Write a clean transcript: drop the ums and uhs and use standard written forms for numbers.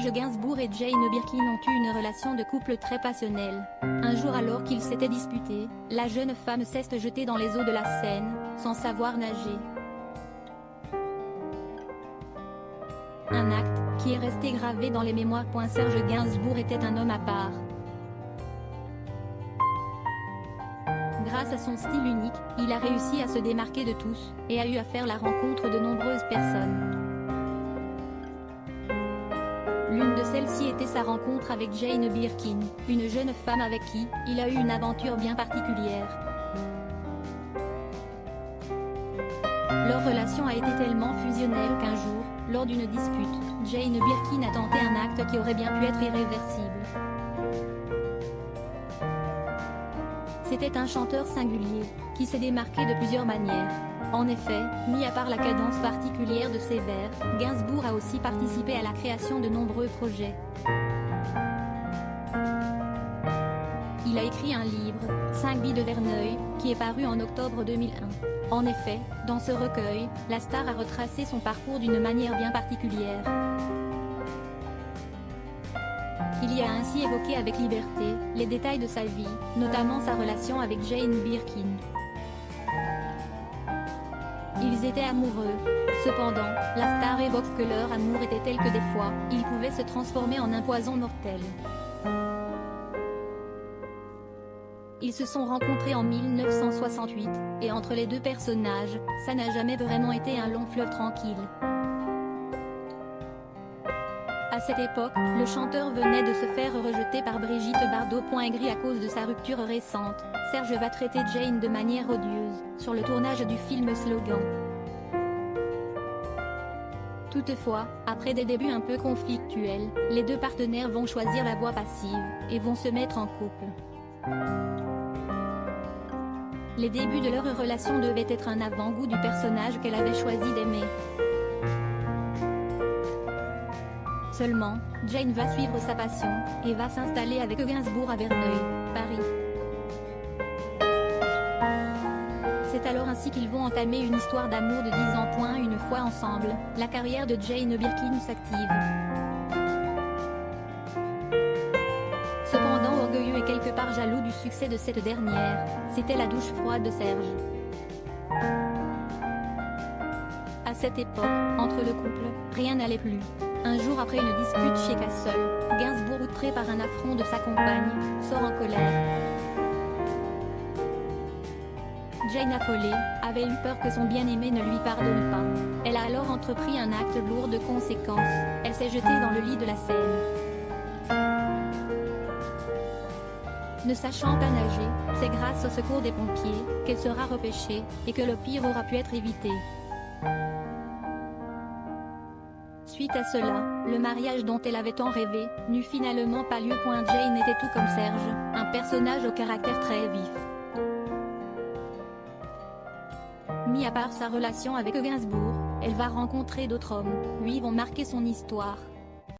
Serge Gainsbourg et Jane Birkin ont eu une relation de couple très passionnelle. Un jour, alors qu'ils s'étaient disputés, la jeune femme s'est jetée dans les eaux de la Seine, sans savoir nager. Un acte qui est resté gravé dans les mémoires. Serge Gainsbourg était un homme à part. Grâce à son style unique, il a réussi à se démarquer de tous, et a eu à faire la rencontre de nombreuses personnes. L'une de celles-ci était sa rencontre avec Jane Birkin, une jeune femme avec qui il a eu une aventure bien particulière. Leur relation a été tellement fusionnelle qu'un jour, lors d'une dispute, Jane Birkin a tenté un acte qui aurait bien pu être irréversible. C'était un chanteur singulier, qui s'est démarqué de plusieurs manières. En effet, mis à part la cadence particulière de ses vers, Gainsbourg a aussi participé à la création de nombreux projets. Il a écrit un livre, 5 billes de Verneuil, qui est paru en octobre 2001. En effet, dans ce recueil, la star a retracé son parcours d'une manière bien particulière. Il y a ainsi évoqué avec liberté les détails de sa vie, notamment sa relation avec Jane Birkin. Ils étaient amoureux. Cependant, la star évoque que leur amour était tel que des fois, il pouvait se transformer en un poison mortel. Ils se sont rencontrés en 1968, et entre les deux personnages, ça n'a jamais vraiment été un long fleuve tranquille. À cette époque, le chanteur venait de se faire rejeter par Brigitte Bardot. Gris à cause de sa rupture récente, Serge va traiter Jane de manière odieuse, sur le tournage du film Slogan. Toutefois, après des débuts un peu conflictuels, les deux partenaires vont choisir la voie passive, et vont se mettre en couple. Les débuts de leur relation devaient être un avant-goût du personnage qu'elle avait choisi d'aimer. Seulement, Jane va suivre sa passion, et va s'installer avec Gainsbourg à Verneuil, Paris. C'est alors ainsi qu'ils vont entamer une histoire d'amour de 10 ans. Une fois ensemble, la carrière de Jane Birkin s'active. Cependant, orgueilleux et quelque part jaloux du succès de cette dernière, c'était la douche froide de Serge. À cette époque, entre le couple, rien n'allait plus. Un jour après une dispute chez Cassel, Gainsbourg, outré par un affront de sa compagne, sort en colère. Jane, affolée, avait eu peur que son bien-aimé ne lui pardonne pas. Elle a alors entrepris un acte lourd de conséquences, elle s'est jetée dans le lit de la Seine. Ne sachant pas nager, c'est grâce au secours des pompiers qu'elle sera repêchée, et que le pire aura pu être évité. Suite à cela, le mariage dont elle avait tant rêvé, n'eut finalement pas lieu. Jane était tout comme Serge, un personnage au caractère très vif. Mis à part sa relation avec Gainsbourg, elle va rencontrer d'autres hommes, lui vont marquer son histoire.